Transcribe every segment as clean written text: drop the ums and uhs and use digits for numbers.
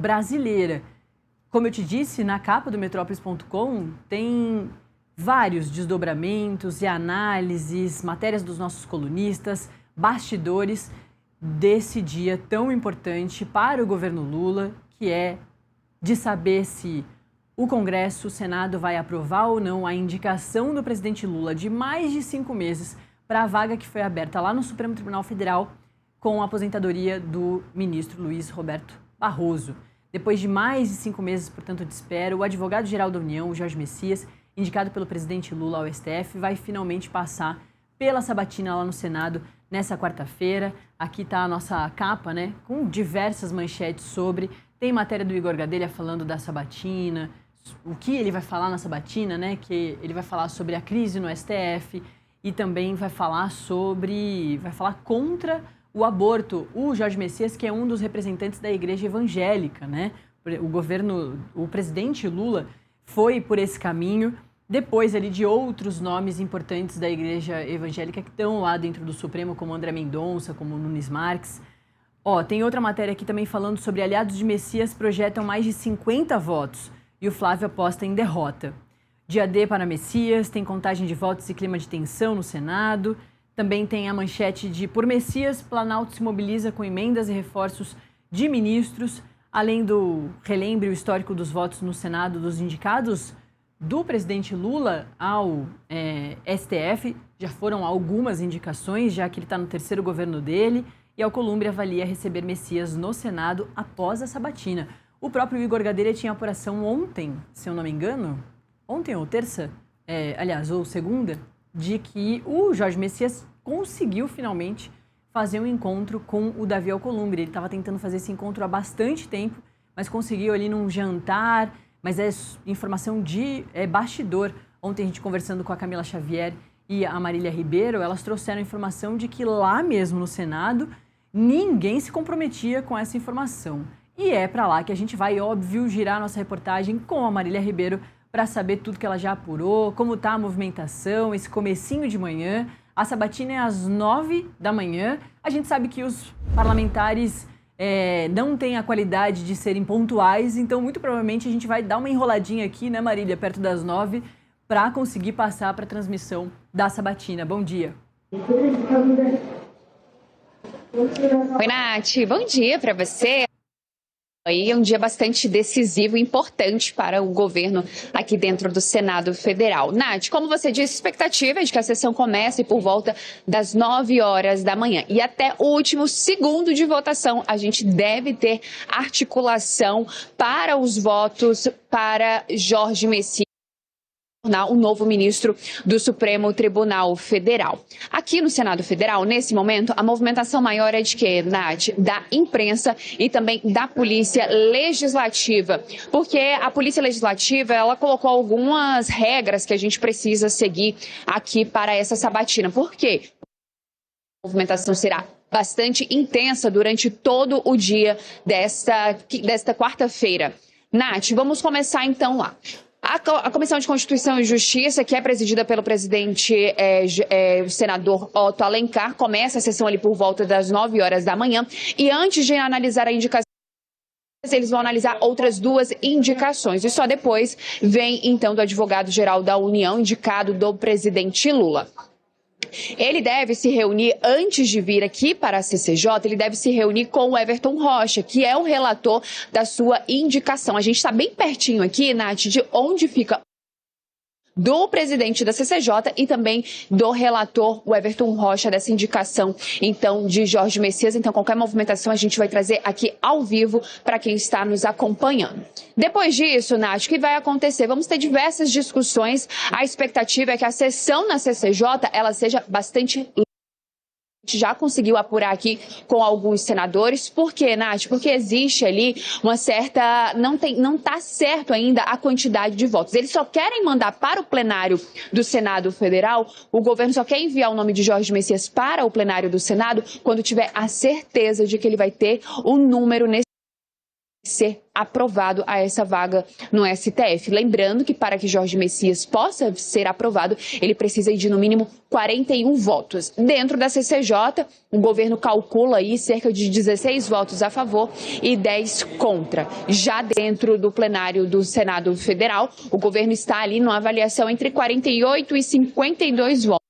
brasileira. Como eu te disse, na capa do Metrópolis.com tem vários desdobramentos e análises, matérias dos nossos colunistas, bastidores desse dia tão importante para o governo Lula, que é de saber se o Congresso, o Senado, vai aprovar ou não a indicação do presidente Lula de mais de 5 meses para a vaga que foi aberta lá no Supremo Tribunal Federal com a aposentadoria do ministro Luiz Roberto Barroso. Depois de mais de 5 meses, portanto, de espera, o advogado-geral da União, Jorge Messias, indicado pelo presidente Lula ao STF, vai finalmente passar pela sabatina lá no Senado nessa quarta-feira. Aqui está a nossa capa, né, com diversas manchetes sobre. Tem matéria do Igor Gadelha falando da sabatina, o que ele vai falar na sabatina, né, que ele vai falar sobre a crise no STF e também vai falar contra o aborto. O Jorge Messias, que é um dos representantes da igreja evangélica, né? O presidente Lula foi por esse caminho, depois ali de outros nomes importantes da igreja evangélica que estão lá dentro do Supremo, como André Mendonça, como Nunes Marques. Tem outra matéria aqui também falando sobre aliados de Messias projetam mais de 50 votos e o Flávio aposta em derrota. Dia D para Messias, tem contagem de votos e clima de tensão no Senado. Também tem a manchete de por Messias, Planalto se mobiliza com emendas e reforços de ministros, além do relembre o histórico dos votos no Senado dos indicados do presidente Lula ao STF. Já foram algumas indicações, já que ele está no terceiro governo dele, e a Alcolumbre avalia receber Messias no Senado após a sabatina. O próprio Igor Gadelha tinha apuração ontem, se eu não me engano, ontem ou terça, ou segunda, de que o Jorge Messias conseguiu finalmente fazer um encontro com o Davi Alcolumbre. Ele estava tentando fazer esse encontro há bastante tempo, mas conseguiu ali num jantar, mas é informação de bastidor. Ontem a gente conversando com a Camila Xavier e a Marília Ribeiro, elas trouxeram informação de que lá mesmo no Senado ninguém se comprometia com essa informação. E é para lá que a gente vai, óbvio, girar nossa reportagem com a Marília Ribeiro para saber tudo que ela já apurou, como está a movimentação, esse comecinho de manhã. A sabatina é às 9 da manhã. A gente sabe que os parlamentares não têm a qualidade de serem pontuais, então muito provavelmente a gente vai dar uma enroladinha aqui, né, Marília, perto das 9, para conseguir passar para a transmissão da sabatina. Bom dia. Oi, Nath. Bom dia para você. Aí é um dia bastante decisivo e importante para o governo aqui dentro do Senado Federal. Nath, como você disse, a expectativa é de que a sessão comece por volta das 9 horas da manhã. E até o último segundo de votação, a gente deve ter articulação para os votos para Jorge Messias, o novo ministro do Supremo Tribunal Federal. Aqui no Senado Federal, nesse momento, a movimentação maior é de quê, Nath? Da imprensa e também da Polícia Legislativa. Porque a Polícia Legislativa, ela colocou algumas regras que a gente precisa seguir aqui para essa sabatina. Por quê? A movimentação será bastante intensa durante todo o dia desta quarta-feira. Nath, vamos começar então lá. A Comissão de Constituição e Justiça, que é presidida pelo presidente, o senador Otto Alencar, começa a sessão ali por volta das 9 horas da manhã. E antes de analisar a indicação, eles vão analisar outras 2 indicações. E só depois vem, então, do advogado-geral da União, indicado do presidente Lula. Ele deve se reunir, antes de vir aqui para a CCJ, ele deve se reunir com o Everton Rocha, que é o relator da sua indicação. A gente está bem pertinho aqui, Nath, de onde fica do presidente da CCJ e também do relator, o Everton Rocha, dessa indicação, então, de Jorge Messias. Então, qualquer movimentação a gente vai trazer aqui ao vivo para quem está nos acompanhando. Depois disso, Nath, o que vai acontecer? Vamos ter diversas discussões. A expectativa é que a sessão na CCJ, ela seja bastante já conseguiu apurar aqui com alguns senadores. Por quê, Nath? Porque existe ali uma certa... Não está certo ainda a quantidade de votos. Eles só querem mandar para o plenário do Senado Federal, o governo só quer enviar o nome de Jorge Messias para o plenário do Senado quando tiver a certeza de que ele vai ter o número necessário ser aprovado a essa vaga no STF. Lembrando que para que Jorge Messias possa ser aprovado, ele precisa de no mínimo 41 votos. Dentro da CCJ, o governo calcula aí cerca de 16 votos a favor e 10 contra. Já dentro do plenário do Senado Federal, o governo está ali numa avaliação entre 48 e 52 votos.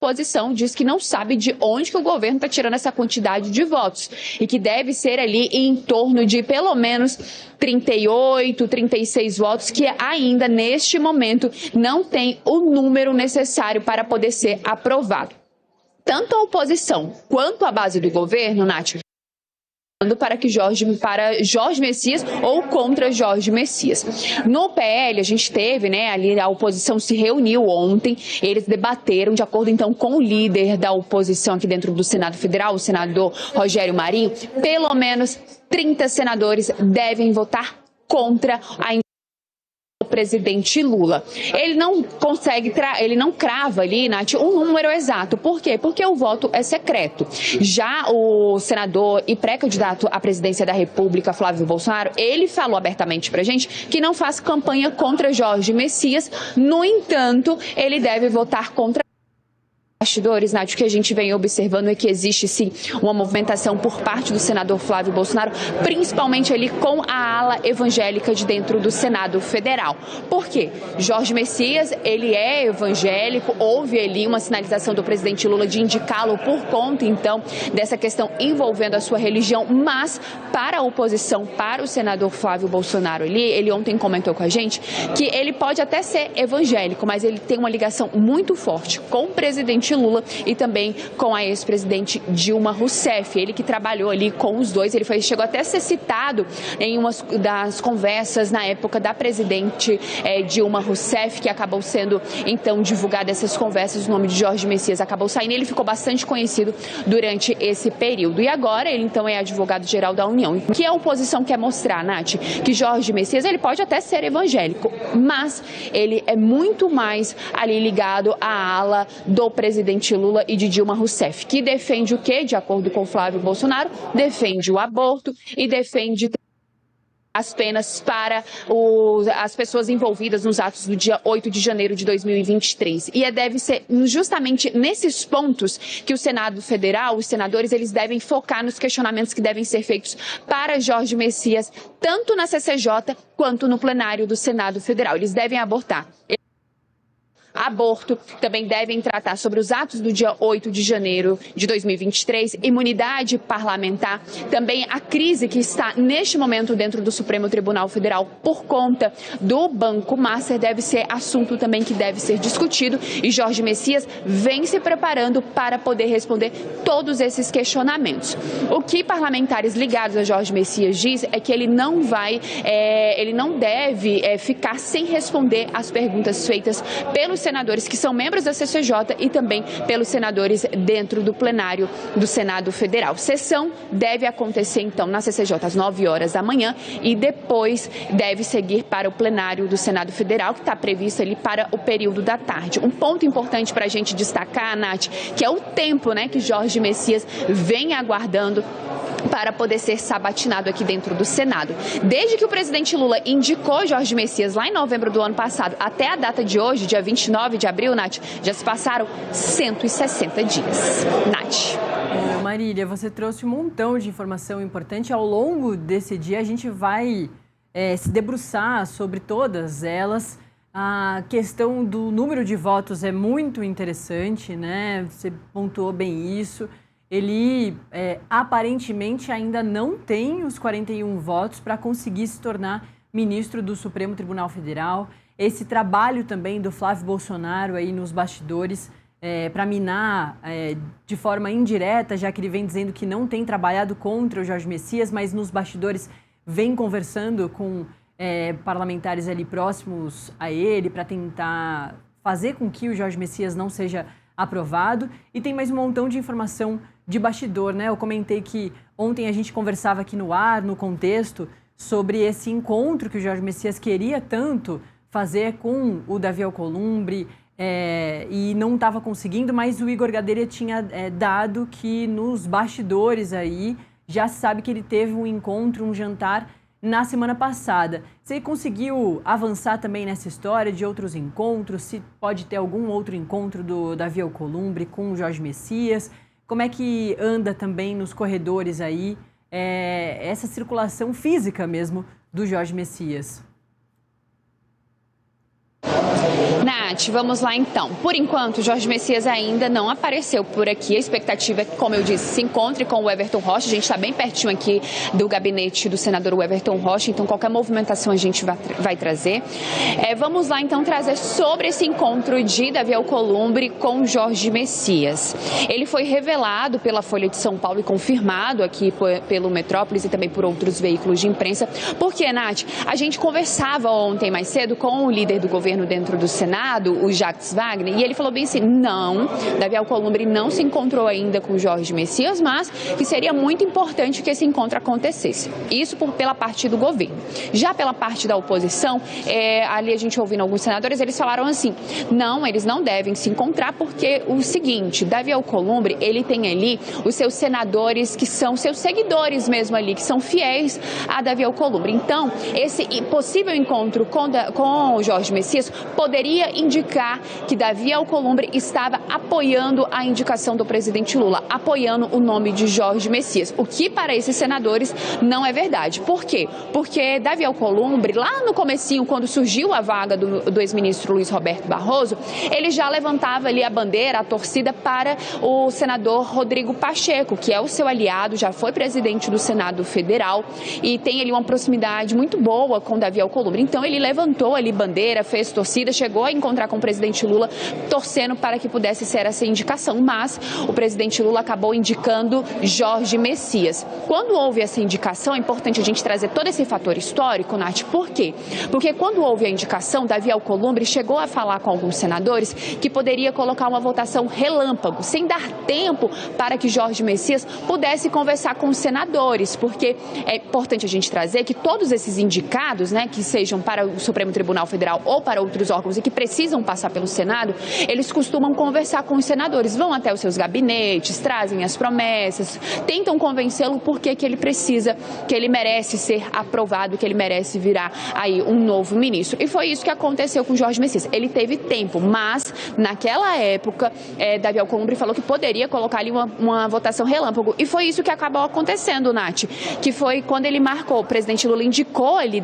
A oposição diz que não sabe de onde que o governo está tirando essa quantidade de votos e que deve ser ali em torno de pelo menos 38, 36 votos, que ainda neste momento não tem o número necessário para poder ser aprovado. Tanto a oposição quanto a base do governo, Nath, para Jorge Messias ou contra Jorge Messias. No PL, a gente teve, ali a oposição se reuniu ontem, eles debateram, de acordo então com o líder da oposição aqui dentro do Senado Federal, o senador Rogério Marinho, pelo menos 30 senadores devem votar contra a presidente Lula. Ele não crava ali, Nath, um número exato. Por quê? Porque o voto é secreto. Já o senador e pré-candidato à presidência da República, Flávio Bolsonaro, ele falou abertamente pra gente que não faz campanha contra Jorge Messias. No entanto, ele deve votar contra bastidores, Nath, o que a gente vem observando é que existe sim uma movimentação por parte do senador Flávio Bolsonaro, principalmente ali com a ala evangélica de dentro do Senado Federal. Por quê? Jorge Messias, ele é evangélico, houve ali uma sinalização do presidente Lula de indicá-lo por conta, então, dessa questão envolvendo a sua religião, mas para a oposição, para o senador Flávio Bolsonaro, ele ontem comentou com a gente que ele pode até ser evangélico, mas ele tem uma ligação muito forte com o presidente Lula e também com a ex-presidente Dilma Rousseff. Ele que trabalhou ali com os dois, ele chegou até a ser citado em uma das conversas na época da presidente Dilma Rousseff, que acabou sendo então divulgada essas conversas, o nome de Jorge Messias acabou saindo, ele ficou bastante conhecido durante esse período. E agora ele então é advogado-geral da União. O que a oposição quer mostrar, Nath? Que Jorge Messias, ele pode até ser evangélico, mas ele é muito mais ali ligado à ala do presidente Lula e de Dilma Rousseff, que defende o quê? De acordo com Flávio Bolsonaro, defende o aborto e defende as penas para as pessoas envolvidas nos atos do dia 8 de janeiro de 2023. E deve ser justamente nesses pontos que o Senado Federal, os senadores, eles devem focar nos questionamentos que devem ser feitos para Jorge Messias, tanto na CCJ quanto no plenário do Senado Federal. Eles devem abordar aborto, também devem tratar sobre os atos do dia 8 de janeiro de 2023, imunidade parlamentar, também a crise que está neste momento dentro do Supremo Tribunal Federal por conta do Banco Master, deve ser assunto também que deve ser discutido e Jorge Messias vem se preparando para poder responder todos esses questionamentos. O que parlamentares ligados a Jorge Messias diz é que ele não deve ficar sem responder às perguntas feitas pelos senadores que são membros da CCJ e também pelos senadores dentro do plenário do Senado Federal. Sessão deve acontecer, então, na CCJ às 9 horas da manhã e depois deve seguir para o plenário do Senado Federal, que está previsto ali para o período da tarde. Um ponto importante para a gente destacar, Nath, que é o tempo, que Jorge Messias vem aguardando para poder ser sabatinado aqui dentro do Senado. Desde que o presidente Lula indicou Jorge Messias lá em novembro do ano passado até a data de hoje, dia 29 de abril, Nath, já se passaram 160 dias. Nath. Marília, você trouxe um montão de informação importante. Ao longo desse dia, a gente vai se debruçar sobre todas elas. A questão do número de votos é muito interessante, Você pontuou bem isso. Ele aparentemente ainda não tem os 41 votos para conseguir se tornar ministro do Supremo Tribunal Federal. Esse trabalho também do Flávio Bolsonaro aí nos bastidores para minar de forma indireta, já que ele vem dizendo que não tem trabalhado contra o Jorge Messias, mas nos bastidores vem conversando com parlamentares ali próximos a ele para tentar fazer com que o Jorge Messias não seja aprovado. E tem mais um montão de informação de bastidor, Eu comentei que ontem a gente conversava aqui no ar, no contexto, sobre esse encontro que o Jorge Messias queria tanto fazer com o Davi Alcolumbre e não estava conseguindo, mas o Igor Gadelha tinha dado que nos bastidores aí já se sabe que ele teve um encontro, um jantar na semana passada. Você conseguiu avançar também nessa história de outros encontros? Se pode ter algum outro encontro do Davi Alcolumbre com o Jorge Messias? Como é que anda também nos corredores aí essa circulação física mesmo do Jorge Messias? Nath, vamos lá então. Por enquanto, Jorge Messias ainda não apareceu por aqui. A expectativa é que, como eu disse, se encontre com o Everton Rocha. A gente está bem pertinho aqui do gabinete do senador Everton Rocha, então qualquer movimentação a gente vai trazer. Vamos lá então trazer sobre esse encontro de Davi Alcolumbre com Jorge Messias. Ele foi revelado pela Folha de São Paulo e confirmado aqui pelo Metrópolis e também por outros veículos de imprensa. Porque, Nath, a gente conversava ontem mais cedo com o líder do governo dentro do Senado, o Jacques Wagner, e ele falou bem assim, não, Davi Alcolumbre não se encontrou ainda com Jorge Messias, mas que seria muito importante que esse encontro acontecesse. Isso pela parte do governo. Já pela parte da oposição, ali a gente ouvindo alguns senadores, eles falaram assim, não, eles não devem se encontrar porque o seguinte, Davi Alcolumbre, ele tem ali os seus senadores que são seus seguidores mesmo ali, que são fiéis a Davi Alcolumbre. Então, esse possível encontro com o Jorge Messias poderia indicar que Davi Alcolumbre estava apoiando a indicação do presidente Lula, apoiando o nome de Jorge Messias, o que para esses senadores não é verdade. Por quê? Porque Davi Alcolumbre, lá no comecinho, quando surgiu a vaga do ex-ministro Luiz Roberto Barroso, ele já levantava ali a bandeira, a torcida para o senador Rodrigo Pacheco, que é o seu aliado, já foi presidente do Senado Federal e tem ali uma proximidade muito boa com Davi Alcolumbre. Então ele levantou ali bandeira, fez torcida, chegou a encontrar com o presidente Lula, torcendo para que pudesse ser essa indicação, mas o presidente Lula acabou indicando Jorge Messias. Quando houve essa indicação, é importante a gente trazer todo esse fator histórico, Nath, por quê? Porque quando houve a indicação, Davi Alcolumbre chegou a falar com alguns senadores que poderia colocar uma votação relâmpago, sem dar tempo para que Jorge Messias pudesse conversar com os senadores, porque é importante a gente trazer que todos esses indicados, né, que sejam para o Supremo Tribunal Federal ou para outros órgãos e que precisam passar pelo Senado, eles costumam conversar com os senadores, vão até os seus gabinetes, trazem as promessas, tentam convencê-lo porque que ele precisa, que ele merece ser aprovado, que ele merece virar aí um novo ministro. E foi isso que aconteceu com Jorge Messias. Ele teve tempo, mas naquela época, Davi Alcolumbre falou que poderia colocar ali uma votação relâmpago. E foi isso que acabou acontecendo, Nath, que foi quando ele marcou, o presidente Lula indicou ele,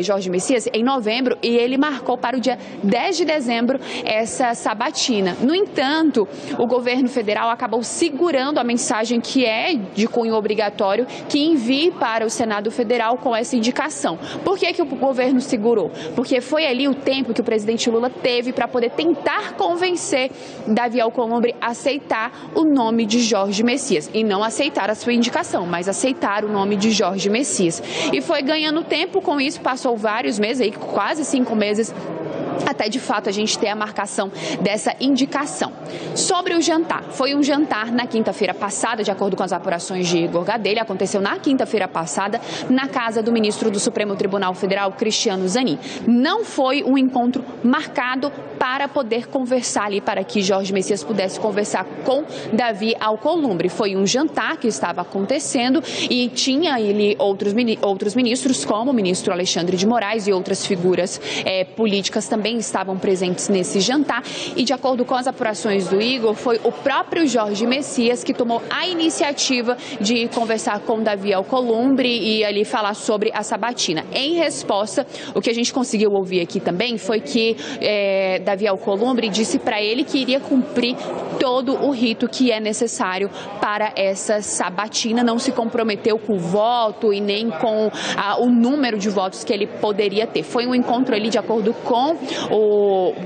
Jorge Messias, em novembro, e ele marcou para o dia 10 de dezembro essa sabatina. No entanto, o governo federal acabou segurando a mensagem que é de cunho obrigatório que envie para o Senado Federal com essa indicação. Por que o governo segurou? Porque foi ali o tempo que o presidente Lula teve para poder tentar convencer Davi Alcolumbre a aceitar o nome de Jorge Messias. E não aceitar a sua indicação, mas aceitar o nome de Jorge Messias. E foi ganhando tempo com isso, passou vários meses, aí, quase 5 meses, até de fato a gente ter a marcação dessa indicação. Sobre o jantar, foi um jantar na quinta-feira passada, de acordo com as apurações de Igor Gadelha, aconteceu na quinta-feira passada na casa do ministro do Supremo Tribunal Federal, Cristiano Zanin. Não foi um encontro marcado para poder conversar ali, para que Jorge Messias pudesse conversar com Davi Alcolumbre. Foi um jantar que estava acontecendo e tinha ali outros ministros, como o ministro Alexandre de Moraes e outras figuras políticas também estavam presentes nesse jantar. E de acordo com as apurações do Igor, foi o próprio Jorge Messias que tomou a iniciativa de conversar com Davi Alcolumbre e ali falar sobre a sabatina. Em resposta, o que a gente conseguiu ouvir aqui também foi que Davi Alcolumbre disse para ele que iria cumprir todo o rito que é necessário para essa sabatina, não se comprometeu com o voto e nem com o número de votos que ele poderia ter. Foi um encontro ali de acordo com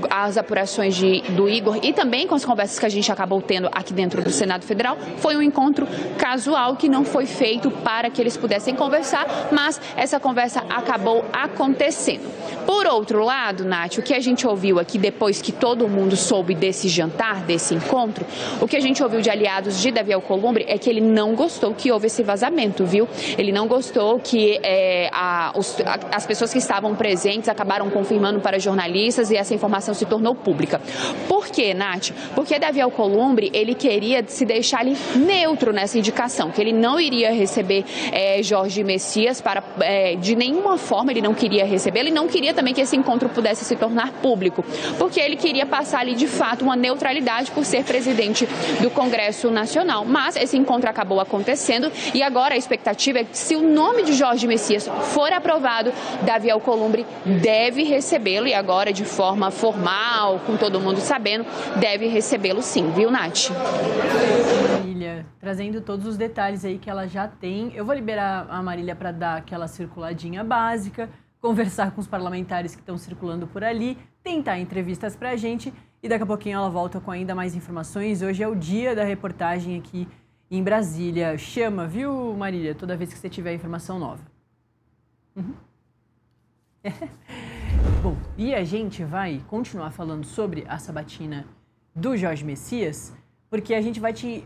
as apurações do Igor e também com as conversas que a gente acabou tendo aqui dentro do Senado Federal. Foi um encontro casual que não foi feito para que eles pudessem conversar, mas essa conversa acabou acontecendo. Por outro lado, Nath, o que a gente ouviu aqui depois que todo mundo soube desse jantar, desse encontro, o que a gente ouviu de aliados de Davi Alcolumbre é que ele não gostou que houve esse vazamento, viu? Ele não gostou que as pessoas que estavam presentes acabaram confirmando para jornalistas jornalistas e essa informação se tornou pública. Por quê, Nath? Porque Davi Alcolumbre, ele queria se deixar ali neutro nessa indicação, que ele não iria receber Jorge Messias de nenhuma forma, ele não queria receber, ele não queria também que esse encontro pudesse se tornar público, porque ele queria passar ali de fato uma neutralidade por ser presidente do Congresso Nacional. Mas esse encontro acabou acontecendo e agora a expectativa é que, se o nome de Jorge Messias for aprovado, Davi Alcolumbre deve recebê-lo, e agora de forma formal, com todo mundo sabendo, deve recebê-lo sim, viu, Nath? Marília, trazendo todos os detalhes aí que ela já tem. Eu vou liberar a Marília para dar aquela circuladinha básica, conversar com os parlamentares que estão circulando por ali, tentar entrevistas para a gente e daqui a pouquinho ela volta com ainda mais informações. Hoje é o dia da reportagem aqui em Brasília. Chama, viu, Marília, toda vez que você tiver informação nova. Bom, e a gente vai continuar falando sobre a sabatina do Jorge Messias, porque a gente vai te